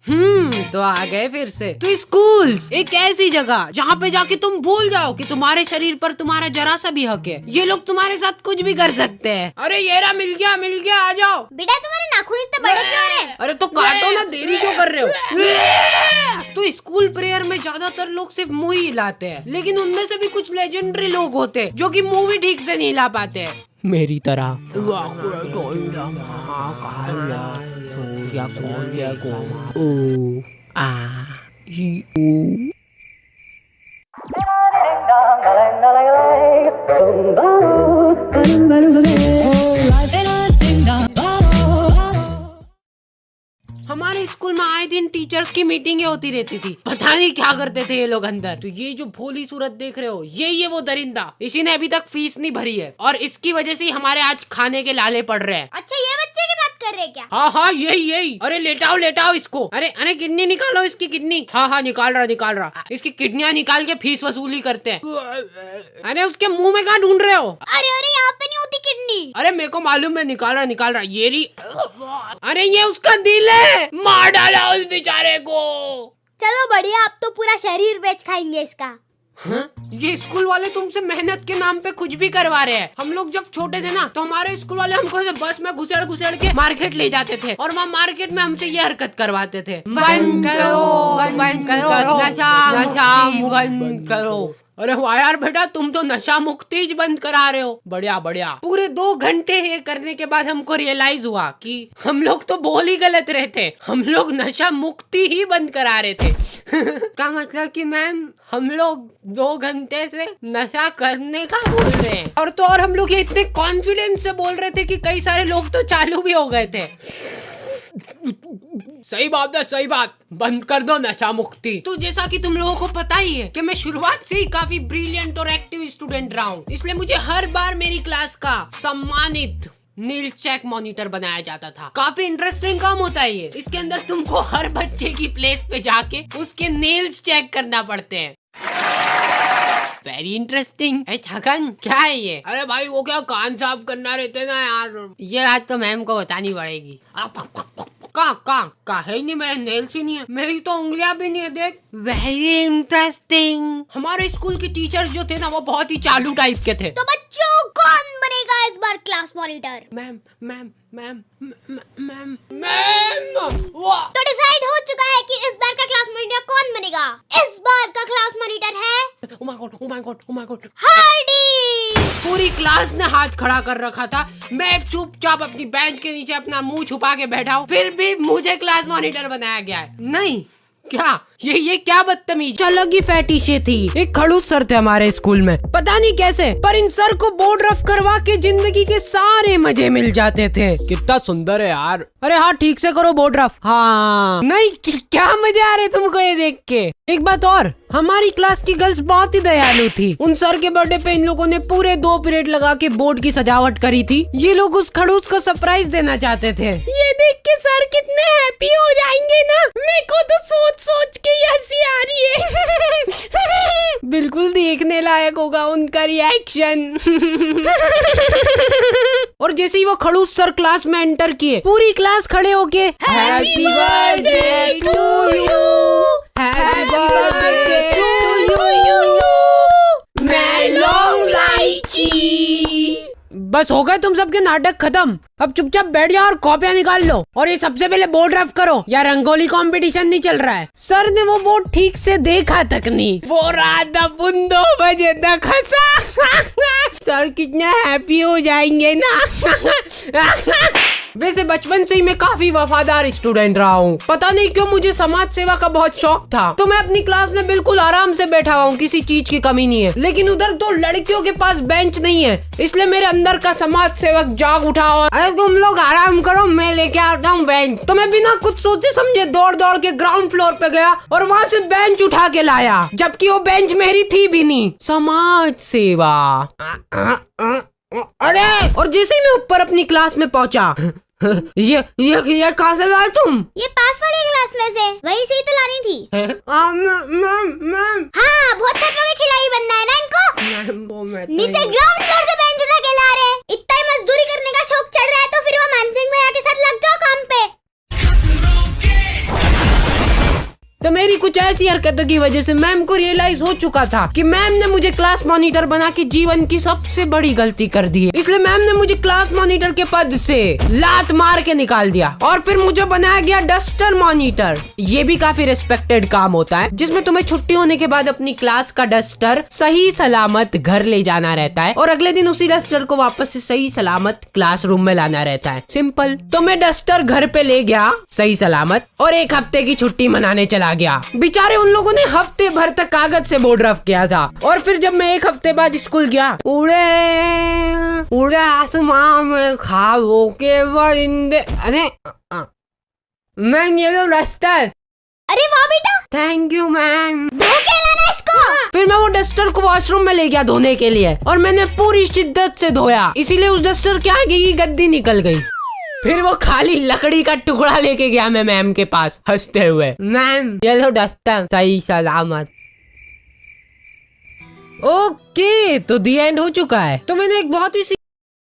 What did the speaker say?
तो आ गए फिर से। तो स्कूल्स एक ऐसी जगह जहाँ पे जाके तुम भूल जाओ कि तुम्हारे शरीर पर तुम्हारा जरा सा भी हक है। ये लोग तुम्हारे साथ कुछ भी कर सकते हैं। अरे येरा मिल गया आ जाओ। बेटा तुम्हारे नाखून इतने बड़े क्यों रहे? अरे तो काटो ना, देरी क्यों कर रहे हो? तो स्कूल प्रेयर में ज्यादातर लोग सिर्फ मुंह ही हिलाते हैं, लेकिन उनमें से भी कुछ लेजेंडरी लोग होते हैं जो कि मुंह भी ठीक से नहीं हिला पाते हैं, मेरी तरह। हमारे स्कूल में आए दिन टीचर्स की मीटिंगें होती रहती थी। पता नहीं क्या करते थे ये लोग अंदर। तो ये जो भोली सूरत देख रहे हो, ये वो दरिंदा, इसी ने अभी तक फीस नहीं भरी है और इसकी वजह से हमारे आज खाने के लाले पड़ रहे हैं। अच्छा ये बच्चे की बात कर रहे क्या? हाँ यही। अरे लेटाओ इसको। अरे किडनी निकालो इसकी किडनी। हाँ निकाल रहा। इसकी किडनियाँ निकाल के फीस वसूली करते हैं। अरे उसके मुंह में कहाँ ढूंढ रहे हो? अरे यहाँ पे नहीं होती किडनी। अरे मेरे को मालूम है, निकाल रहा। ये रही। अरे ये उसका दिल है, मार डाला उस बेचारे को। चलो बढ़िया, अब तो पूरा शरीर बेच खाएंगे इसका। ये स्कूल वाले तुमसे मेहनत के नाम पे कुछ भी करवा रहे हैं। हम लोग जब छोटे थे ना, तो हमारे स्कूल वाले हमको बस में घुसेड़ के मार्केट ले जाते थे और वहाँ मार्केट में हमसे ये हरकत करवाते थे। बंद करो नशा बंद करो। अरे वाह यार बेटा, तुम तो नशा मुक्ति बंद करा रहे हो। बढ़िया। पूरे 2 घंटे ये करने के बाद हमको रियलाइज हुआ कि हम लोग तो बोल ही गलत रहे थे। हम लोग नशा मुक्ति ही बंद करा रहे थे। का मतलब कि मैम, हम लोग 2 घंटे से नशा करने का बोल रहे हैं। और तो और हम लोग ये इतने कॉन्फिडेंस से बोल रहे थे कि कई सारे लोग तो चालू भी हो गए थे। सही बात, बंद कर दो नशा मुक्ति। तो जैसा कि तुम लोगों को पता ही है कि मैं शुरुआत से ही काफी ब्रिलियंट और एक्टिव स्टूडेंट रहा हूँ, इसलिए मुझे हर बार मेरी क्लास का सम्मानित नील्स चेक मॉनिटर बनाया जाता था। काफी इंटरेस्टिंग काम होता है ये। इसके अंदर तुमको हर बच्चे की प्लेस पे जाके उसके नेल्स चेक करना पड़ते हैं। Very interesting. छगन क्या है ये? अरे भाई वो क्या कान साफ करना रहते ना यार, ये बात तो मैम को बतानी पड़ेगी। का है ही नहीं, मेरे नेल्स ही नहीं है, मेरी तो उंगलियां भी नहीं है, देख। Very interesting. हमारे स्कूल के टीचर्स जो थे ना, वो बहुत ही चालू टाइप के थे। तो बच्चों कौन बनेगा इस बार क्लास मॉनिटर? मैम। तो डिसाइड हो चुका है कि इस बार का क्लास मॉनिटर कौन बनेगा। इस बार का क्लास मॉनिटर है Oh my God. हार्डी। पूरी क्लास ने हाथ खड़ा कर रखा था। मैं चुपचाप अपनी बेंच के नीचे अपना मुंह छुपा के बैठा हूँ, फिर भी मुझे क्लास मॉनिटर बनाया गया है। नहीं क्या ये क्या बदतमीज। अलग ही फैटिशे थी। एक खड़ूस सर थे हमारे स्कूल में, पता नहीं कैसे, पर इन सर को बोर्ड रफ करवा के जिंदगी के सारे मजे मिल जाते थे। कितना सुंदर है यार। अरे हाँ ठीक से करो बोर्ड रफ। हाँ नहीं क्या मजे आ रहे तुमको ये देख के। एक बात और, हमारी क्लास की गर्ल्स बहुत ही दयालु थी। उन सर के बर्थडे पे इन लोगों ने पूरे 2 पीरियड लगा के बोर्ड की सजावट करी थी। ये लोग उस खड़ूस को सरप्राइज देना चाहते थे। ये देख के सर कितने हैप्पी हो जाएंगे ना। मेरे को तो सोच के हंसी आ रही है। बिल्कुल देखने लायक होगा उनका रिएक्शन। और जैसे ही वो खड़ूस सर क्लास में एंटर किए, पूरी क्लास खड़े होके happy birthday to you, happy birthday to you, मैं लॉन्ग लाइची। बस हो गए तुम सबके नाटक खत्म। अब चुपचाप बैठ जाओ और कॉपियां निकाल लो। और ये सबसे पहले बोर्ड रफ करो, या रंगोली कंपटीशन नहीं चल रहा है। सर ने वो बोर्ड ठीक से देखा तक नहीं। वो रात 2 बजे तक हंसा। सर कितना हैप्पी हो जाएंगे ना। वैसे बचपन से ही मैं काफी वफादार स्टूडेंट रहा हूँ। पता नहीं क्यों मुझे समाज सेवा का बहुत शौक था। तो मैं अपनी क्लास में बिल्कुल आराम से बैठा हुआ हूँ, किसी चीज की कमी नहीं है। लेकिन उधर 2 लड़कियों के पास बेंच नहीं है, इसलिए मेरे अंदर का समाज सेवक जाग उठा और अरे तुम लोग आराम करो, मैं लेके आता हूँ बेंच। तो मैं बिना कुछ सोचे समझे दौड़ के ग्राउंड फ्लोर पे गया और वहाँ से बेंच उठा के लाया, जबकि वो बेंच मेरी थी भी नहीं। समाज सेवा। अरे और जैसे ही मैं ऊपर अपनी क्लास में पहुँचा, ये कहाँ से लाए तुम? ये पास वाली क्लास में से, वहीं से ही तो लानी थी। हाँ बहुत खतरों के खिलाड़ी बनना है ना इनको। नीचे ग्राउंड फ्लोर से बेंच उठा के ला रहे। इतना ही मजदूरी करने का शौक चढ़ रहा है तो फिर वो मानसिंह भैया के साथ लग जाओ काम पे। मेरी कुछ ऐसी हरकतों की वजह से मैम को रियलाइज हो चुका था कि मैम ने मुझे क्लास मॉनिटर बना के जीवन की सबसे बड़ी गलती कर दी है। इसलिए मैम ने मुझे क्लास मॉनिटर के पद से लात मार के निकाल दिया और फिर मुझे बनाया गया डस्टर मॉनिटर। ये भी काफी रिस्पेक्टेड काम होता है, जिसमें तुम्हें छुट्टी होने के बाद अपनी क्लास का डस्टर सही सलामत घर ले जाना रहता है और अगले दिन उसी डस्टर को वापस से सही सलामत क्लासरूम में लाना रहता है। सिंपल। तो मैं डस्टर घर पे ले गया सही सलामत और 1 हफ्ते की छुट्टी मनाने चला गया। बेचारे उन लोगों ने हफ्ते भर तक कागज से बोर्ड रफ किया था और फिर जब मैं 1 हफ्ते बाद स्कूल गया, उड़े आसमान में ख्वाबों के परिंदे। अरे मैम ये लो डस्टर। अरे वाह बेटा, थैंक यू मैम। धो के लाना इसको। फिर मैं वो डस्टर को वॉशरूम में ले गया धोने के लिए और मैंने पूरी शिद्दत से धोया, इसीलिए उस डस्टर के आगे की गद्दी निकल गई। फिर वो खाली लकड़ी का टुकड़ा लेके गया मैं मैम के पास हंसते हुए, मैम ये लो डस्टर सही सलामत। ओके, तो दी एंड हो चुका है। तो मैंने एक बहुत ही